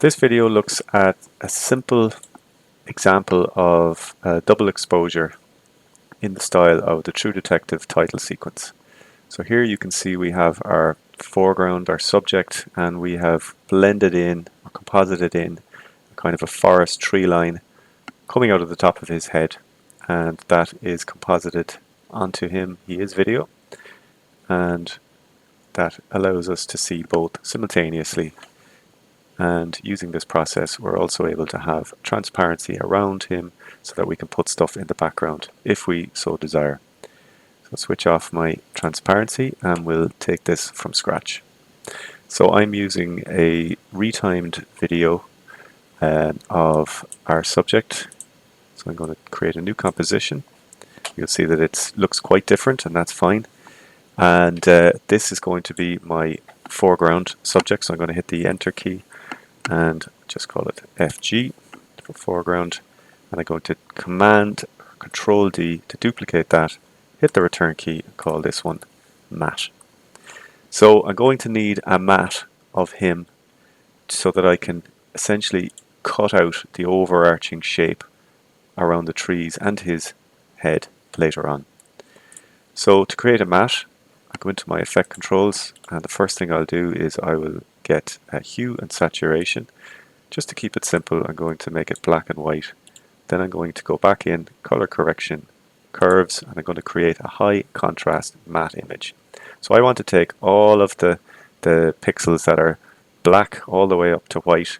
This video looks at a simple example of double exposure in the style of the True Detective title sequence. So here you can see we have our foreground, our subject, and we have blended in or composited in kind of a forest tree line coming out of the top of his head, and that is composited onto him. He is video, and that allows us to see both simultaneously. And using this process, we're also able to have transparency around him so that we can put stuff in the background if we so desire. So switch off my transparency and we'll take this from scratch. So I'm using a retimed video of our subject. So I'm going to create a new composition. You'll see that it looks quite different, and that's fine. And this is going to be my foreground subject. So I'm going to hit the Enter key and just call it FG for foreground, and I'm going to Command Control D to duplicate that, hit the return key and call this one matte. So I'm going to need a matte of him so that I can essentially cut out the overarching shape around the trees and his head later on. So to create a matte, I go into my effect controls, and the first thing I'll do is I will get a hue and saturation. Just to keep it simple, I'm going to make it black and white. Then I'm going to go back in color correction, curves, and I'm going to create a high contrast matte image. So I want to take all of the pixels that are black all the way up to white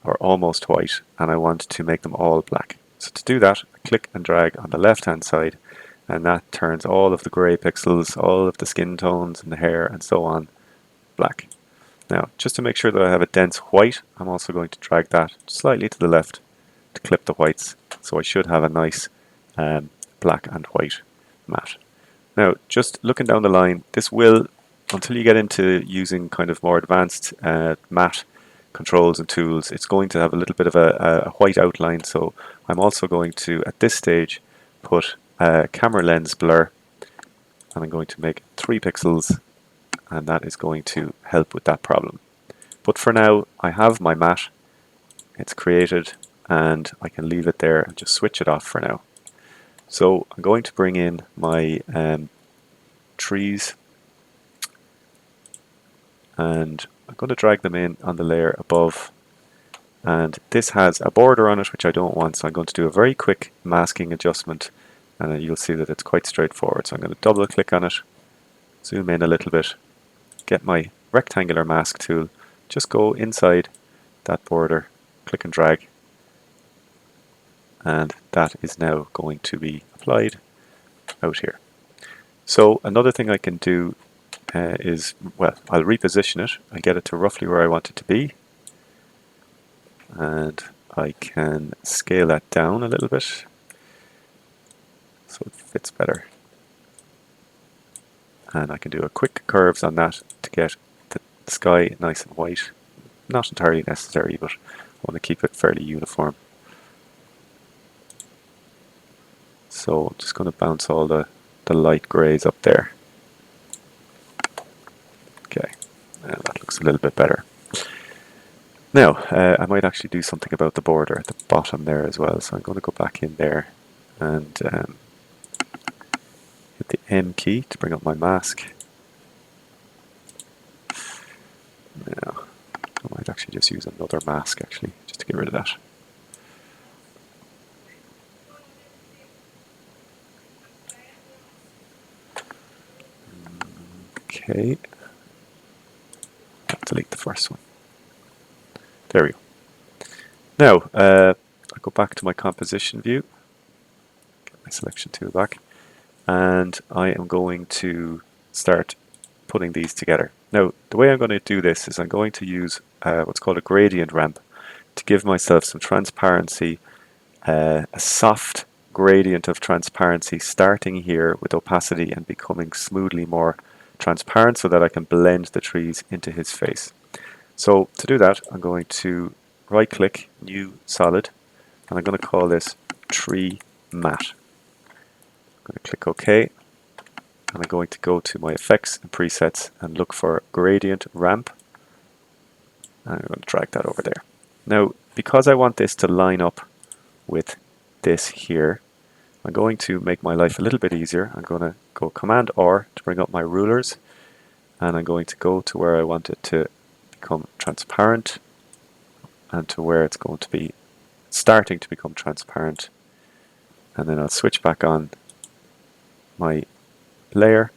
or almost white, and I want to make them all black. So to do that, I click and drag on the left hand side, and that turns all of the gray pixels, all of the skin tones and the hair and so on black. Now, just to make sure that I have a dense white, I'm also going to drag that slightly to the left to clip the whites. So I should have a nice black and white matte. Now, just looking down the line, this will, until you get into using kind of more advanced matte controls and tools, it's going to have a little bit of a white outline. So I'm also going to, at this stage, put a camera lens blur, and I'm going to make 3 pixels, and that is going to help with that problem. But for now, I have my matte, it's created, and I can leave it there and just switch it off for now. So I'm going to bring in my trees, and I'm going to drag them in on the layer above, and this has a border on it which I don't want, so I'm going to do a very quick masking adjustment, and you'll see that it's quite straightforward. So I'm going to double click on it, zoom in a little bit, get my rectangular mask tool, just go inside that border, click and drag, and that is now going to be applied out here. So another thing I can do is, well, I'll reposition it and get it to roughly where I want it to be, and I can scale that down a little bit so it fits better. And I can do a quick curves on that to get the sky nice and white. Not entirely necessary, but I want to keep it fairly uniform. So I'm just going to bounce all the light greys up there. Okay, that looks a little bit better. Now, I might actually do something about the border at the bottom there as well. So I'm going to go back in there and hit the M key to bring up my mask. Now, I might actually just use another mask actually, just to get rid of that. Okay, I'll delete the first one. There we go. Now, I'll go back to my composition view, get my selection tool back, and I am going to start putting these together. Now, the way I'm going to do this is I'm going to use what's called a gradient ramp to give myself some transparency, a soft gradient of transparency starting here with opacity and becoming smoothly more transparent so that I can blend the trees into his face. So to do that, I'm going to right click, new solid, and I'm going to call this tree matte. I'm going to click OK, and I'm going to go to my effects and presets and look for gradient ramp, and I'm going to drag that over there. Now, because I want this to line up with this here, I'm going to make my life a little bit easier. I'm going to go Command R to bring up my rulers, and I'm going to go to where I want it to become transparent and to where it's going to be starting to become transparent. And then I'll switch back on my layer,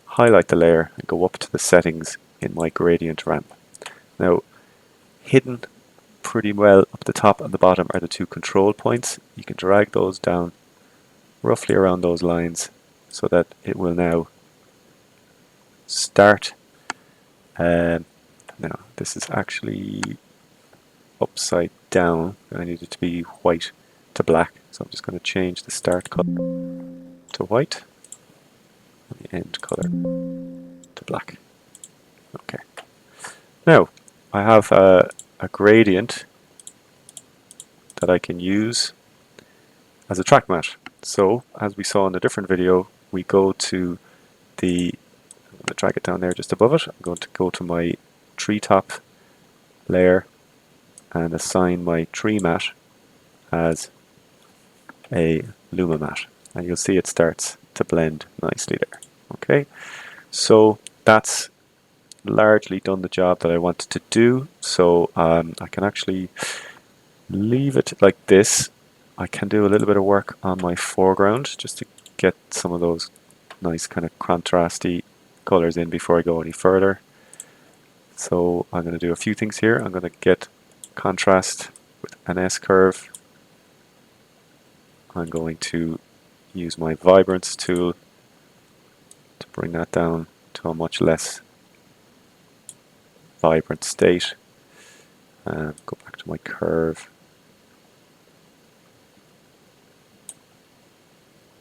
highlight the layer, and go up to the settings in my gradient ramp. Now, hidden pretty well up the top and the bottom are the two control points. You can drag those down roughly around those lines so that it will now start. Now, this is actually upside down. I need it to be white to black. So I'm just going to change the start color to white and the end color to black. Okay. Now, I have a gradient that I can use as a track mat. So, as we saw in a different video, we go to the, I'm going to drag it down there just above it. I'm going to go to my treetop layer and assign my tree mat as a Luma mat. And you'll see it starts to blend nicely there. Okay, so that's largely done the job that I wanted to do. So I can actually leave it like this. I can do a little bit of work on my foreground just to get some of those nice kind of contrasty colors in before I go any further. So I'm going to do a few things here. I'm going to get contrast with an S-curve. I'm going to use my vibrance tool to bring that down to a much less vibrant state. And go back to my curve.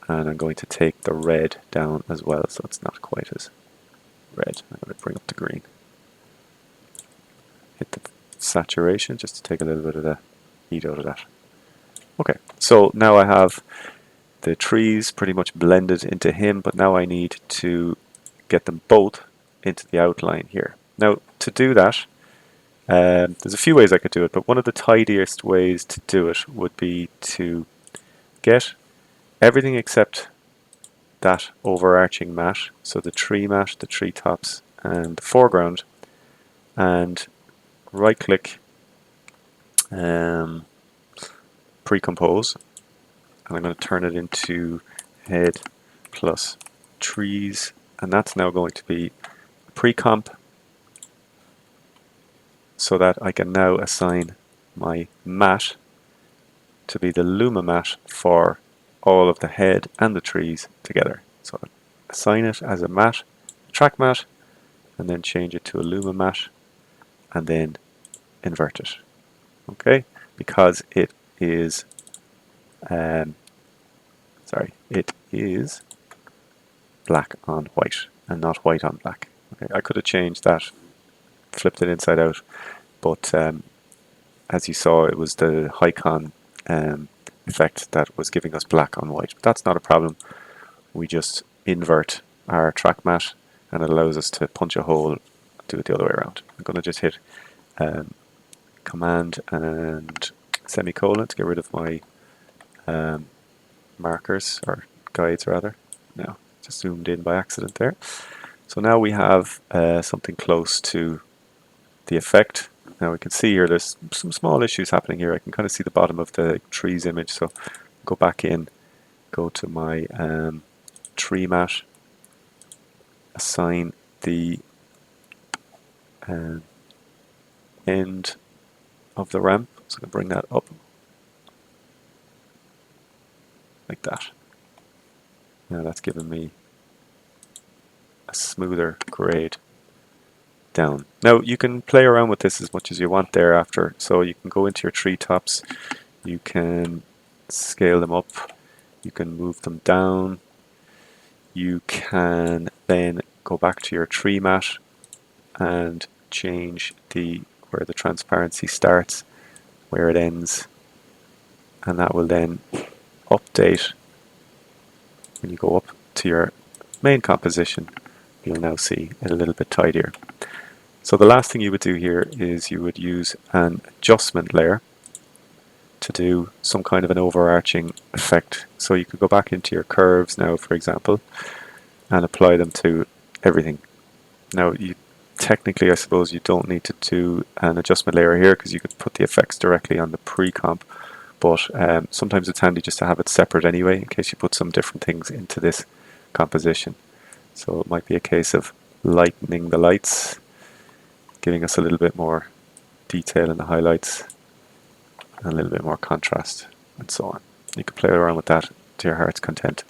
And I'm going to take the red down as well, so it's not quite as red. I'm going to bring up the green. Hit the saturation just to take a little bit of the heat out of that. Okay, so now I have the trees pretty much blended into him, but now I need to get them both into the outline here. Now, to do that, there's a few ways I could do it, but one of the tidiest ways to do it would be to get everything except that overarching mat, so the tree mat, the treetops, and the foreground, and right-click, pre-compose, and I'm going to turn it into head plus trees, and that's now going to be pre-comp, so that I can now assign my mat to be the Luma mat for all of the head and the trees together. So I assign it as a mat, track mat, and then change it to a Luma mat, and then invert it. Okay, because it is, it is black on white and not white on black. Okay, I could have changed that, flipped it inside out, but as you saw, it was the Hycon effect that was giving us black on white. But that's not a problem. We just invert our track mat, and it allows us to punch a hole and do it the other way around. I'm going to just hit Command and semicolon to get rid of my markers, or guides rather. No, just zoomed in by accident there. So now we have something close to the effect. Now we can see here there's some small issues happening here. I can kind of see the bottom of the trees image, so go back in, go to my tree mat, assign the end of the ramp, so I can bring that up like that. Now that's given me a smoother grade down. Now you can play around with this as much as you want thereafter. So you can go into your treetops, you can scale them up, you can move them down, you can then go back to your tree mat and change where the transparency starts, where it ends, and that will then update when you go up to your main composition. You'll now see it a little bit tidier. So the last thing you would do here is you would use an adjustment layer to do some kind of an overarching effect. So you could go back into your curves now, for example, and apply them to everything. Now, you technically, I suppose, you don't need to do an adjustment layer here because you could put the effects directly on the pre-comp, but sometimes it's handy just to have it separate anyway in case you put some different things into this composition. So it might be a case of lightening the lights, giving us a little bit more detail in the highlights, and a little bit more contrast, and so on. You can play around with that to your heart's content.